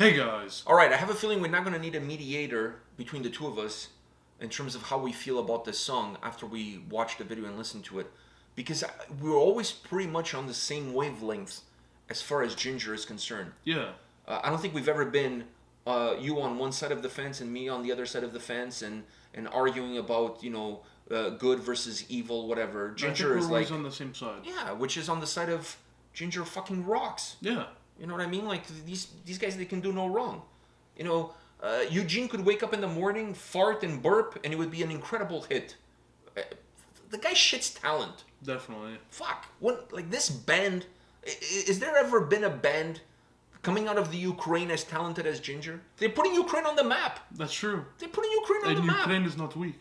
Hey guys. Alright, I have a feeling we're not going to need a mediator between the two of us in terms of how we feel about this song after we watch the video and listen to it. Because we're always pretty much on the same wavelength as far as Jinjer is concerned. Yeah. I don't think we've ever been you on one side of the fence and me on the other side of the fence and arguing about, good versus evil, whatever. Jinjer is always on the same side. Yeah, which is on the side of Jinjer fucking rocks. Yeah. You know what I mean? Like, these guys, they can do no wrong. Eugene could wake up in the morning, fart and burp, and it would be an incredible hit. The guy shits talent. Definitely. Fuck. This band, is there ever been a band coming out of the Ukraine as talented as Jinjer? They're putting Ukraine on the map. That's true. They're putting Ukraine on the map. And Ukraine is not weak.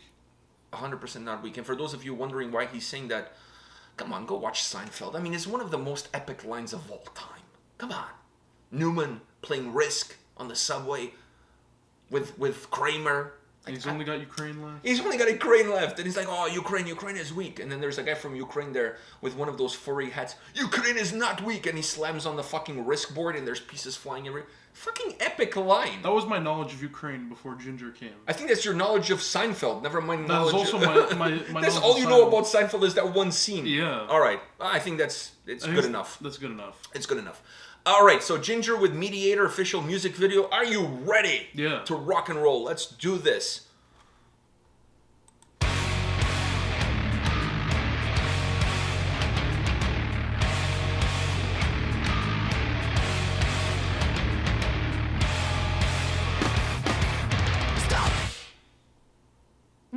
100% not weak. And for those of you wondering why he's saying that, come on, go watch Seinfeld. I mean, it's one of the most epic lines of all time. Come on. Newman playing Risk on the subway with Kramer. He's only got Ukraine left. He's only got Ukraine left. And he's like, oh, Ukraine is weak. And then there's a guy from Ukraine there with one of those furry hats. Ukraine is not weak. And he slams on the fucking Risk board and there's pieces flying everywhere. Fucking epic line. That was my knowledge of Ukraine before Jinjer came. I think that's your knowledge of Seinfeld. Never mind that knowledge. That's also my That's knowledge all of you Seinfeld. know about Seinfeld is that one scene. Yeah. All right. I think it's good enough. That's good enough. It's good enough. All right. So Jinjer with Mediator official music video. Are you ready? Yeah. To rock and roll? Let's do this.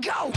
Go!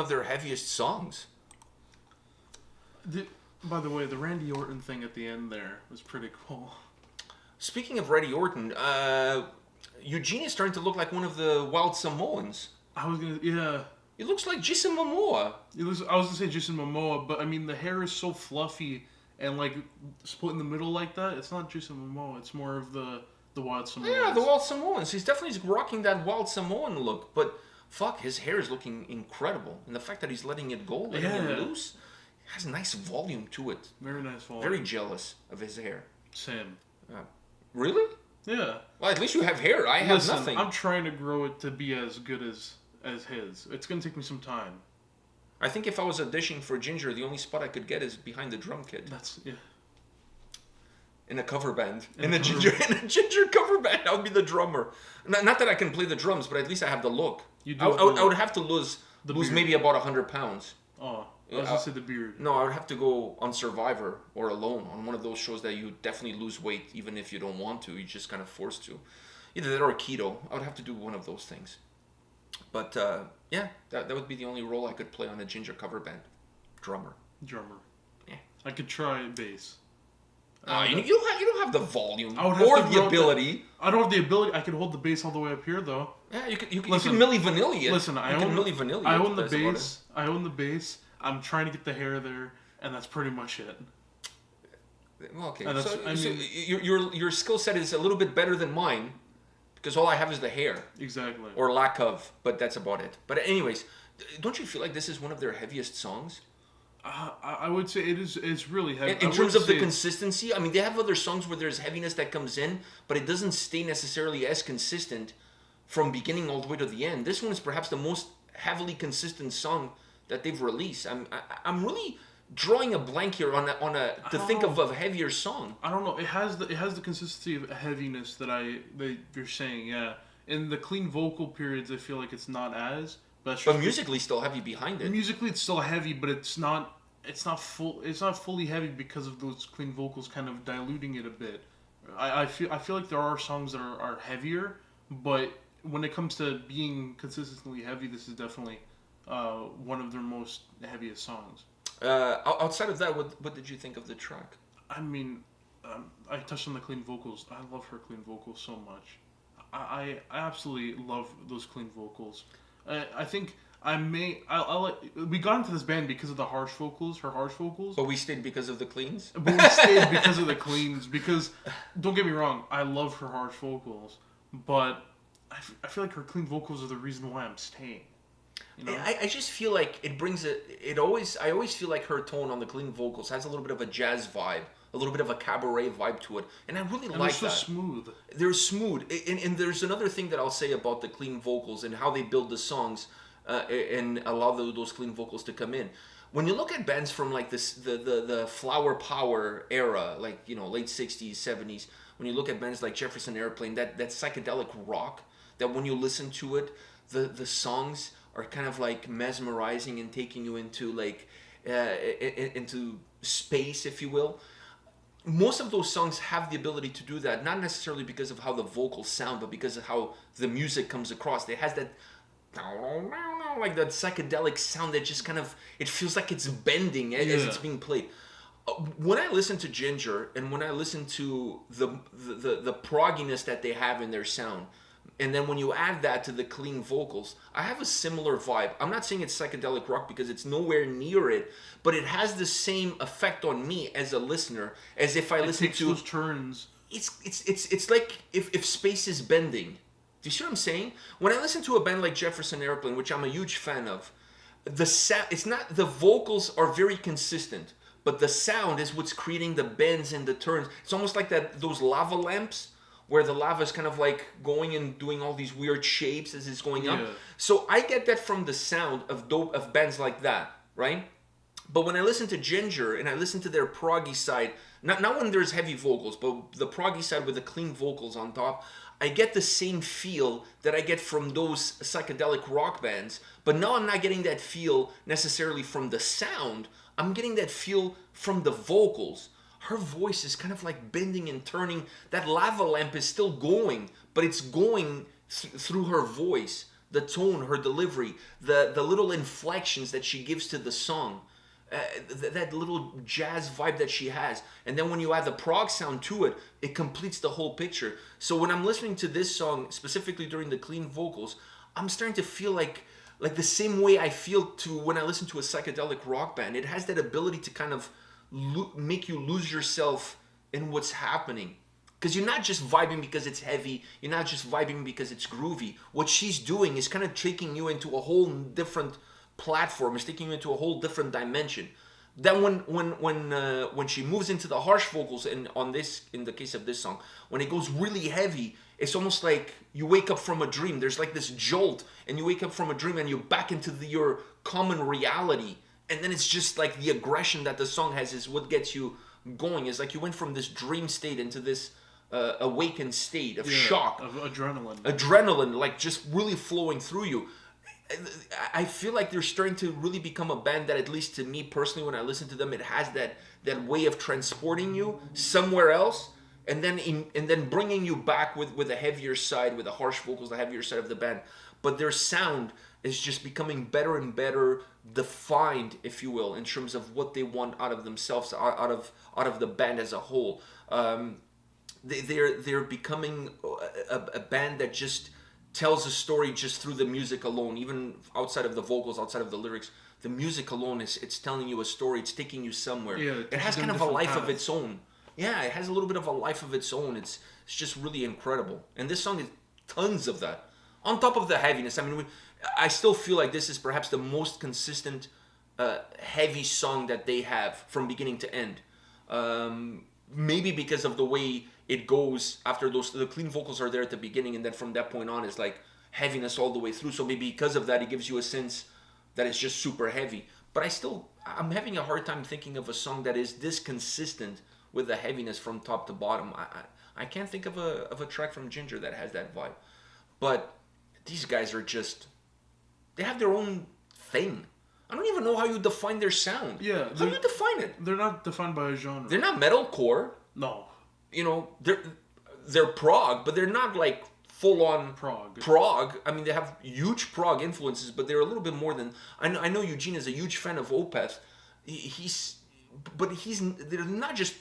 one of their heaviest songs. By the way, the Randy Orton thing at the end there was pretty cool. Speaking of Randy Orton, Eugene is starting to look like one of the Wild Samoans. Yeah. He looks like Jason Momoa. I was gonna say Jason Momoa, but I mean the hair is so fluffy and like split in the middle like that. It's not Jason Momoa. It's more of the Wild Samoans. Yeah, the Wild Samoans. He's definitely rocking that Wild Samoan look, but fuck, his hair is looking incredible, and the fact that he's letting it go, letting it loose, has nice volume to it. Very nice volume. Very jealous of his hair. Same. Really? Yeah. Well, at least you have hair. I have nothing. I'm trying to grow it to be as good as his. It's gonna take me some time. I think if I was auditioning for Jinjer, the only spot I could get is behind the drum kit. Yeah. In a cover band. In a Jinjer cover band, I would be the drummer. Not that I can play the drums, but at least I have the look. I would have to lose maybe about 100 pounds. Oh, I was gonna say the beard. No, I would have to go on Survivor or Alone, on one of those shows that you definitely lose weight even if you don't want to. You're just kind of forced to. Either that or keto. I would have to do one of those things. But yeah, that would be the only role I could play on a Jinjer cover band. Drummer. Yeah. I could try bass. You don't have the volume or the ability. I don't have the ability. I can hold the bass all the way up here, though. Yeah, you can Milli Vanilli it. Listen, I own the bass. I own the bass. I'm trying to get the hair there, and that's pretty much it. Well, okay, so your skill set is a little bit better than mine, because all I have is the hair. Exactly. Or lack of, but that's about it. But anyways, don't you feel like this is one of their heaviest songs? I would say it's really heavy. In terms of the consistency, I mean, they have other songs where there's heaviness that comes in, but it doesn't stay necessarily as consistent from beginning all the way to the end. This one is perhaps the most heavily consistent song that they've released. I'm really drawing a blank here to think of a heavier song. I don't know. It has the consistency of heaviness that you're saying. Yeah. In the clean vocal periods, I feel like it's not as. But musically, still heavy behind it. Musically, it's still heavy, but it's not full. It's not fully heavy because of those clean vocals kind of diluting it a bit. I feel like there are songs that are heavier, but when it comes to being consistently heavy, this is definitely one of their most heaviest sons. Outside of that, what did you think of the track? I mean, I touched on the clean vocals. I love her clean vocals so much. I absolutely love those clean vocals. I think we got into this band because of the harsh vocals, her harsh vocals. But we stayed because of the cleans? But we stayed because of the cleans. Because, don't get me wrong, I love her harsh vocals. But I feel like her clean vocals are the reason why I'm staying. You know? I just feel like it brings I always feel like her tone on the clean vocals has a little bit of a jazz vibe. A little bit of a cabaret vibe to it. And I really like that. They're so smooth. They're smooth. And there's another thing that I'll say about the clean vocals and how they build the songs and allow those clean vocals to come in. When you look at bands from like the flower power era, like, you know, late 60s, 70s, when you look at bands like Jefferson Airplane, that psychedelic rock, that when you listen to it, the songs are kind of like mesmerizing and taking you into like into space, if you will. Most of those songs have the ability to do that, not necessarily because of how the vocals sound, but because of how the music comes across. It has that, like that psychedelic sound that just kind of, it feels like it's bending as it's being played. When I listen to Jinjer and when I listen to the progginess that they have in their sound, and then when you add that to the clean vocals, I have a similar vibe. I'm not saying it's psychedelic rock because it's nowhere near it, but it has the same effect on me as a listener as if I listen to those turns. It's like if space is bending. Do you see what I'm saying? When I listen to a band like Jefferson Airplane, which I'm a huge fan of, the vocals are very consistent, but the sound is what's creating the bends and the turns. It's almost like those lava lamps, where the lava is kind of like going and doing all these weird shapes as it's going up. So I get that from the sound of bands like that, right? But when I listen to Jinjer and I listen to their proggy side, not when there's heavy vocals, but the proggy side with the clean vocals on top, I get the same feel that I get from those psychedelic rock bands. But now I'm not getting that feel necessarily from the sound. I'm getting that feel from the vocals. Her voice is kind of like bending and turning. That lava lamp is still going, but it's going through her voice. the tone, her delivery, the little inflections that she gives to the song, that little jazz vibe that she has. And then when you add the prog sound to it, it completes the whole picture. So when I'm listening to this song, specifically during the clean vocals, I'm starting to feel like the same way I feel to when I listen to a psychedelic rock band. It has that ability to kind of make you lose yourself in what's happening. Because you're not just vibing because it's heavy, you're not just vibing because it's groovy. What she's doing is kind of taking you into a whole different platform, is taking you into a whole different dimension. Then when she moves into the harsh vocals, and in the case of this song, when it goes really heavy, it's almost like you wake up from a dream. There's like this jolt, and you wake up from a dream and you're back into your common reality. And then it's just like the aggression that the song has is what gets you going. It's like you went from this dream state into this awakened state of shock. Of adrenaline. Adrenaline, like just really flowing through you. I feel like they're starting to really become a band that, at least to me personally, when I listen to them, it has that way of transporting you somewhere else, and then bringing you back with a heavier side, with the harsh vocals, the heavier side of the band. But their sound is just becoming better and better defined, if you will, in terms of what they want out of themselves, out of the band as a whole. They're becoming a band that just tells a story just through the music alone, even outside of the vocals, outside of the lyrics. The music alone it's telling you a story. It's taking you somewhere. Yeah, it has kind of a life of its own. Yeah, it has a little bit of a life of its own. It's just really incredible. And this song is tons of that. On top of the heaviness, I mean, I still feel like this is perhaps the most consistent heavy song that they have from beginning to end. Maybe because of the way it goes after the clean vocals are there at the beginning, and then from that point on it's like heaviness all the way through. So maybe because of that, it gives you a sense that it's just super heavy. But I'm having a hard time thinking of a song that is this consistent with the heaviness from top to bottom. I can't think of a track from Jinjer that has that vibe. But these guys are just, they have their own thing. I don't even know how you define their sound. Yeah. How do you define it? They're not defined by a genre. They're not metalcore. No. You know, they're prog, but they're not like full on prog. I mean, they have huge prog influences, but they're a little bit more than. I know Eugene is a huge fan of Opeth. They're not just.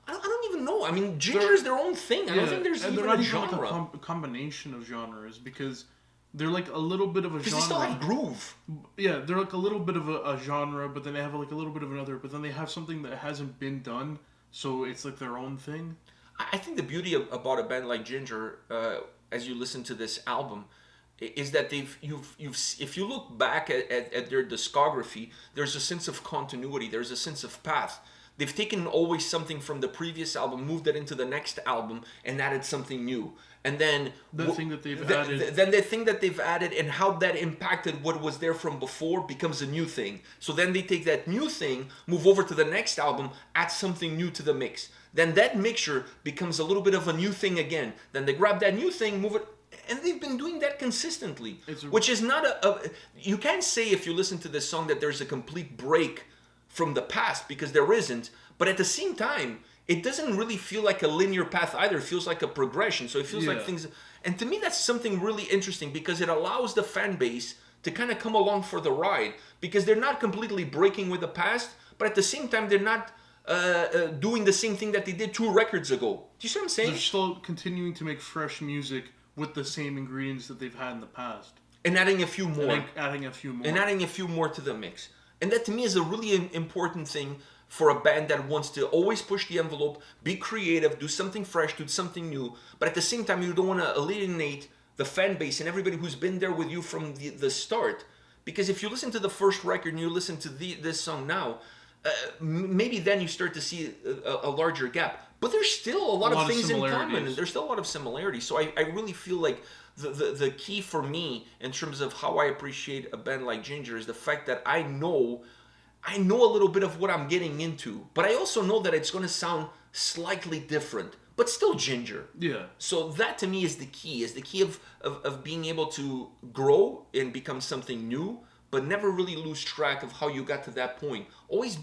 I don't even know. I mean, Jinjer is their own thing. I don't think there's even a genre. Like a combination of genres, because they're like a little bit of a genre. Because they still have groove. Yeah, they're like a little bit of a genre, but then they have like a little bit of another. But then they have something that hasn't been done, so it's like their own thing. I think the beauty about a band like Jinjer, as you listen to this album, is that if you look back at their discography, there's a sense of continuity. There's a sense of path. They've taken always something from the previous album, moved it into the next album, and added something new. And then the thing that they've added. Then the thing that they've added and how that impacted what was there from before becomes a new thing. So then they take that new thing, move over to the next album, add something new to the mix. Then that mixture becomes a little bit of a new thing again. Then they grab that new thing, move it, and they've been doing that consistently. Which is not you can't say if you listen to this song that there's a complete break from the past, because there isn't. But at the same time, it doesn't really feel like a linear path either. It feels like a progression. So it feels like things. And to me, that's something really interesting, because it allows the fan base to kind of come along for the ride, because they're not completely breaking with the past, but at the same time, they're not doing the same thing that they did 2 records ago. Do you see what I'm saying? They're still continuing to make fresh music with the same ingredients that they've had in the past. And adding a few more. And adding a few more. And adding a few more to the mix. And that to me is a really important thing for a band that wants to always push the envelope, be creative, do something fresh, do something new. But at the same time, you don't want to alienate the fan base and everybody who's been there with you from the start. Because if you listen to the first record and you listen to this song now, maybe then you start to see a larger gap. But there's still a lot of things in common, and there's still a lot of similarities. So I really feel like the key for me in terms of how I appreciate a band like Jinjer is the fact that I know a little bit of what I'm getting into, but I also know that it's going to sound slightly different, but still Jinjer. Yeah. So that to me is the key of being able to grow and become something new, but never really lose track of how you got to that point. Always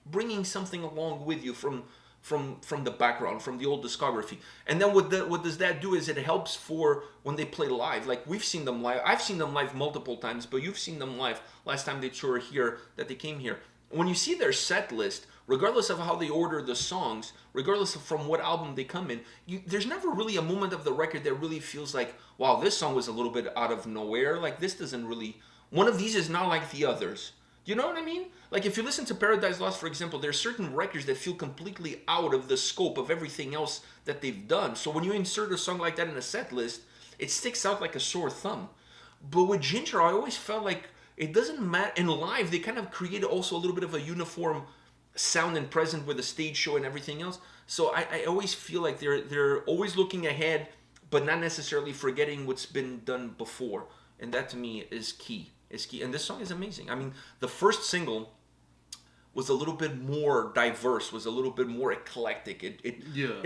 bringing something along with you from from the background, from the old discography. And then what does that do is it helps for when they play live. Like we've seen them live. I've seen them live multiple times, but you've seen them live last time they toured here, that they came here. When you see their set list, regardless of how they order the songs, regardless of from what album they come in, there's never really a moment of the record that really feels like, wow, this song was a little bit out of nowhere. Like this doesn't really, one of these is not like the others. You know what I mean? Like if you listen to Paradise Lost, for example, there's certain records that feel completely out of the scope of everything else that they've done. So when you insert a song like that in a set list, it sticks out like a sore thumb. But with Jinjer, I always felt like it doesn't matter. In live, they kind of create also a little bit of a uniform sound and present with the stage show and everything else. So I always feel like they're always looking ahead, but not necessarily forgetting what's been done before. And that to me is key. And this song is amazing. I mean, the first single was a little bit more diverse, was a little bit more eclectic. It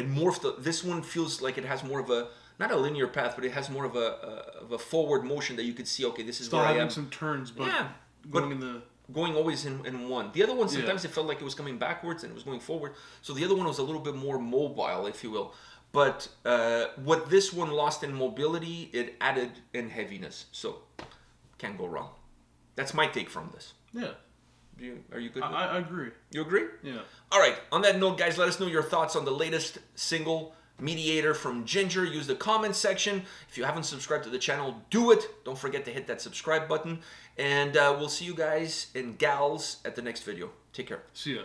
morphed. This one feels like it has more of a, not a linear path, but it has more of a forward motion that you could see, okay, this is still where I am. having some turns, but going always in one. The other one, sometimes it felt like it was coming backwards and it was going forward. So the other one was a little bit more mobile, if you will. But what this one lost in mobility, it added in heaviness. So can't go wrong. That's my take from this. Yeah. Are you good? I agree. You agree? Yeah. All right. On that note, guys, let us know your thoughts on the latest single, Mediator from Jinjer. Use the comment section. If you haven't subscribed to the channel, do it. Don't forget to hit that subscribe button. And we'll see you guys and gals at the next video. Take care. See ya.